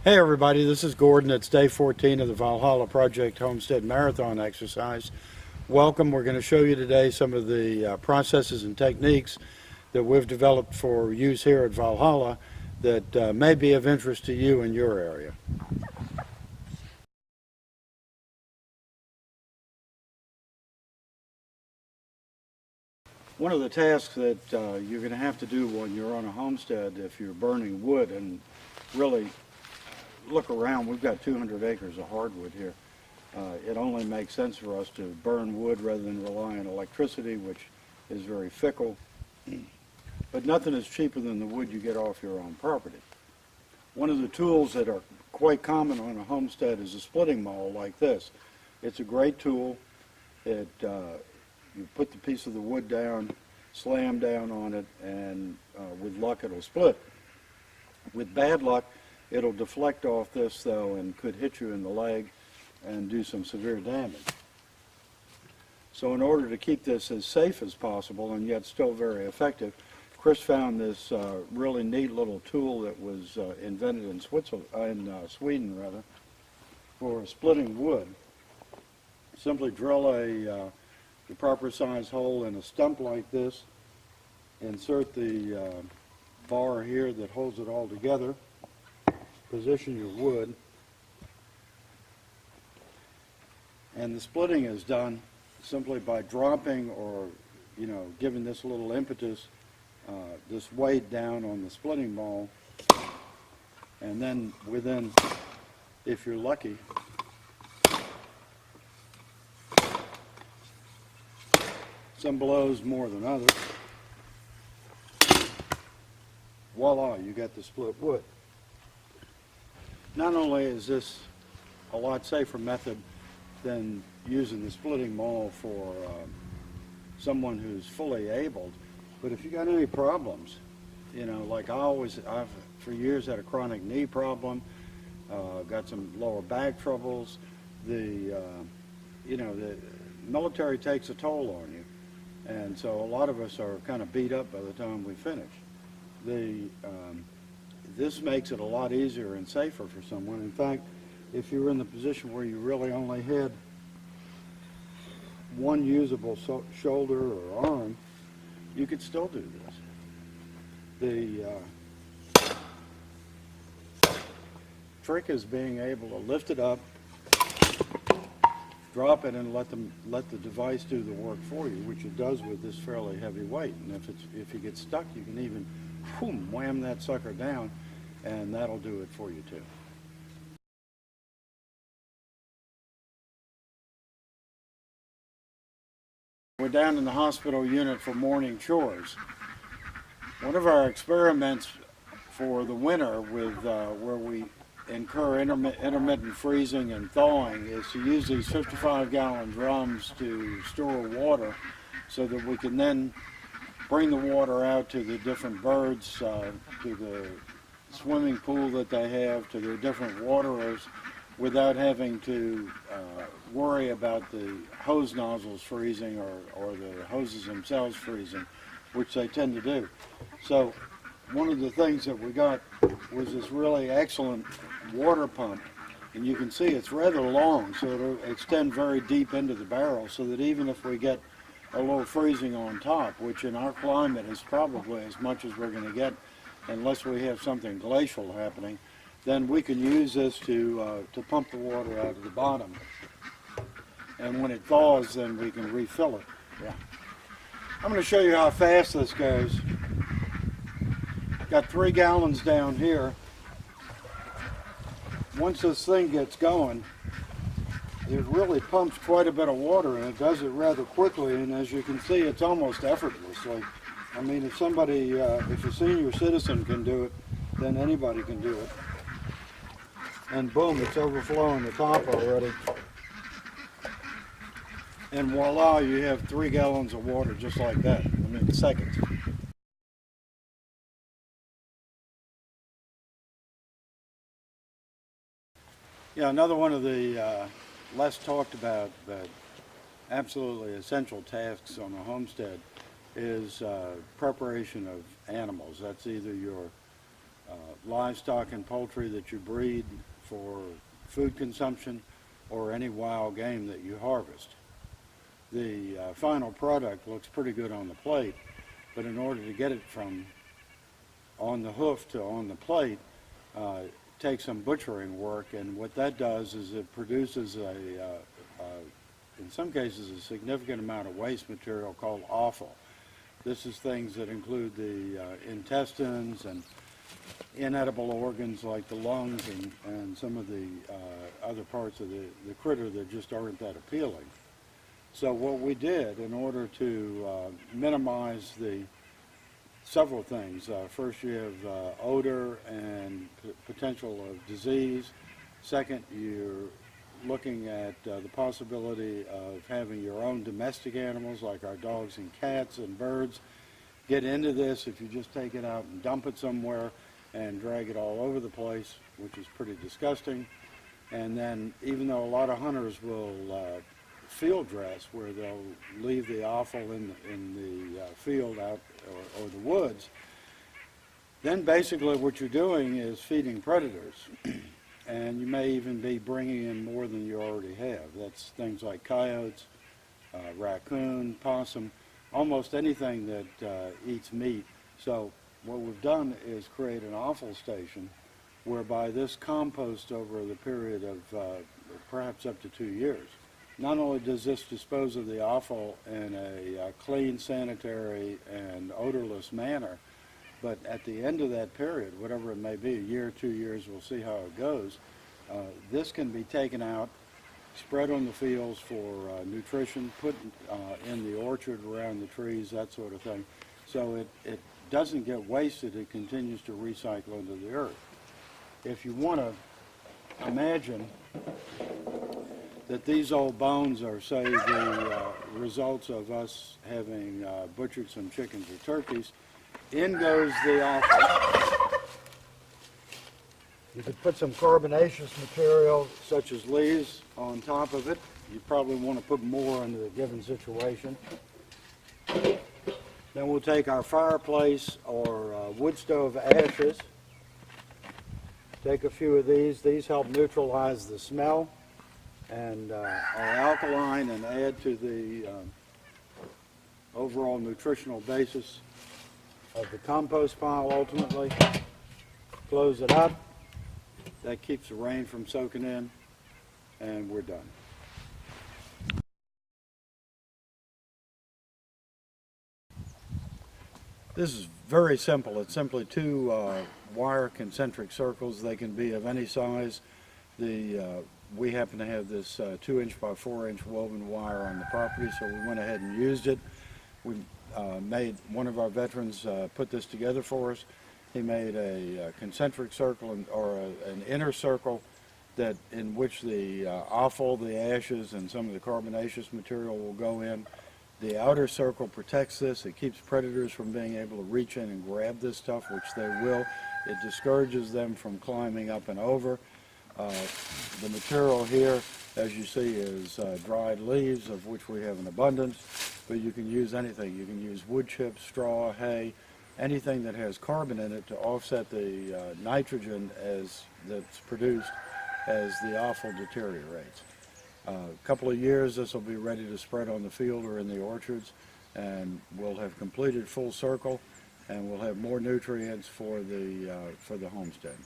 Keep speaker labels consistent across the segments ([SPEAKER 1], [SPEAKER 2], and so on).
[SPEAKER 1] Hey everybody, this is Gordon. It's day 14 of the Valhalla Project Homestead Marathon exercise. Welcome. We're going to show you today some of the processes and techniques that we've developed for use here at Valhalla that may be of interest to you in your area. One of the tasks that you're going to have to do when you're on a homestead if you're burning wood, and really look around, we've got 200 acres of hardwood here. It only makes sense for us to burn wood rather than rely on electricity, which is very fickle. But nothing is cheaper than the wood you get off your own property. One of the tools that are quite common on a homestead is a splitting maul like this. It's a great tool. You put the piece of the wood down, slam down on it, and with luck it'll split. With bad luck, it'll deflect off this though and could hit you in the leg and do some severe damage. So in order to keep this as safe as possible and yet still very effective, Chris found this really neat little tool that was invented in Sweden rather, for splitting wood. Simply drill the proper size hole in a stump like this, insert the bar here that holds it all together, position your wood, and the splitting is done simply by dropping or giving this little impetus, this weight down on the splitting maul, and then within, if you're lucky, some blows more than others, voila, you got the split wood. Not only is this a lot safer method than using the splitting maul for someone who's fully abled, but if you got any problems, like I've for years had a chronic knee problem, got some lower back troubles. The military takes a toll on you, and so a lot of us are kind of beat up by the time we finish. This makes it a lot easier and safer for someone. In fact, if you were in the position where you really only had one usable shoulder or arm, you could still do this. The trick is being able to lift it up, drop it, and let the device do the work for you, which it does with this fairly heavy weight. And if you get stuck, you can even boom, wham that sucker down, and that'll do it for you too. We're down in the hospital unit for morning chores. One of our experiments for the winter with where we incur intermittent freezing and thawing is to use these 55-gallon drums to store water so that we can then bring the water out to the different birds, to the swimming pool that they have, to their different waterers, without having to worry about the hose nozzles freezing or the hoses themselves freezing, which they tend to do. So one of the things that we got was this really excellent water pump, and you can see it's rather long, so it'll extend very deep into the barrel, so that even if we get a little freezing on top, which in our climate is probably as much as we're going to get unless we have something glacial happening, then we can use this to pump the water out of the bottom. And when it thaws, then we can refill it. Yeah. I'm going to show you how fast this goes. Got 3 gallons down here. Once this thing gets going, it really pumps quite a bit of water, and it does it rather quickly, and as you can see, it's almost effortlessly. I mean, if somebody, if a senior citizen can do it, then anybody can do it. And boom, it's overflowing the top already. And voila, you have 3 gallons of water just like that, in seconds. Yeah, another one of the less talked about but absolutely essential tasks on a homestead is preparation of animals. That's either your livestock and poultry that you breed for food consumption, or any wild game that you harvest. The final product looks pretty good on the plate, but in order to get it from on the hoof to on the plate, it takes some butchering work, and what that does is it produces in some cases, a significant amount of waste material called offal. This is things that include the intestines and inedible organs like the lungs and some of the other parts of the critter that just aren't that appealing. So what we did in order to minimize the several things. First, you have odor and potential of disease. Second, you're looking at the possibility of having your own domestic animals like our dogs and cats and birds get into this if you just take it out and dump it somewhere and drag it all over the place, which is pretty disgusting. And then even though a lot of hunters will field dress, where they'll leave the offal in the field out or the woods, then basically what you're doing is feeding predators. And you may even be bringing in more than you already have. That's things like coyotes, raccoon, possum, almost anything that eats meat. So what we've done is create an offal station whereby this compost over the period of perhaps up to 2 years. Not only does this dispose of the offal in a clean, sanitary, and odorless manner, but at the end of that period, whatever it may be, a year, 2 years, we'll see how it goes, this can be taken out, spread on the fields for nutrition, put in the orchard around the trees, that sort of thing. So it doesn't get wasted, it continues to recycle into the earth. If you want to imagine that these old bones are, say, the results of us having butchered some chickens or turkeys, in goes the offal. You could put some carbonaceous material, such as leaves, on top of it. You probably want to put more under the given situation. Then we'll take our fireplace or wood stove ashes, take a few of these. These help neutralize the smell and are alkaline and add to the overall nutritional basis of the compost pile ultimately. Close it up. That keeps the rain from soaking in, and we're done. This is very simple. It's simply two wire concentric circles. They can be of any size. We happen to have this 2-inch by 4-inch woven wire on the property, so we went ahead and used it. We made one of our veterans put this together for us. He made a concentric circle or an inner circle that in which the offal, the ashes, and some of the carbonaceous material will go in. The outer circle protects this. It keeps predators from being able to reach in and grab this stuff, which they will. It discourages them from climbing up and over. The material here, as you see, is dried leaves, of which we have an abundance, but you can use anything. You can use wood chips, straw, hay, anything that has carbon in it to offset the nitrogen that's produced as the offal deteriorates. A couple of years, this will be ready to spread on the field or in the orchards, and we'll have completed full circle, and we'll have more nutrients for the homestead.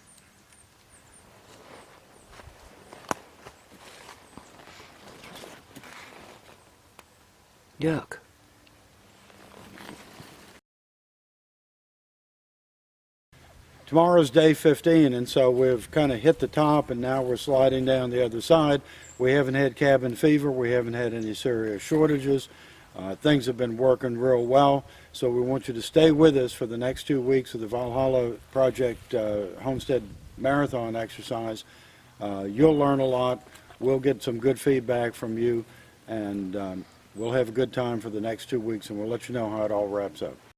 [SPEAKER 2] Yuck.
[SPEAKER 1] Tomorrow's day 15, and so we've kind of hit the top, and now we're sliding down the other side. We haven't had cabin fever. We haven't had any serious shortages. Things have been working real well, so we want you to stay with us for the next 2 weeks of the Valhalla Project Homestead Marathon exercise. You'll learn a lot. We'll get some good feedback from you, and we'll have a good time for the next 2 weeks, and we'll let you know how it all wraps up.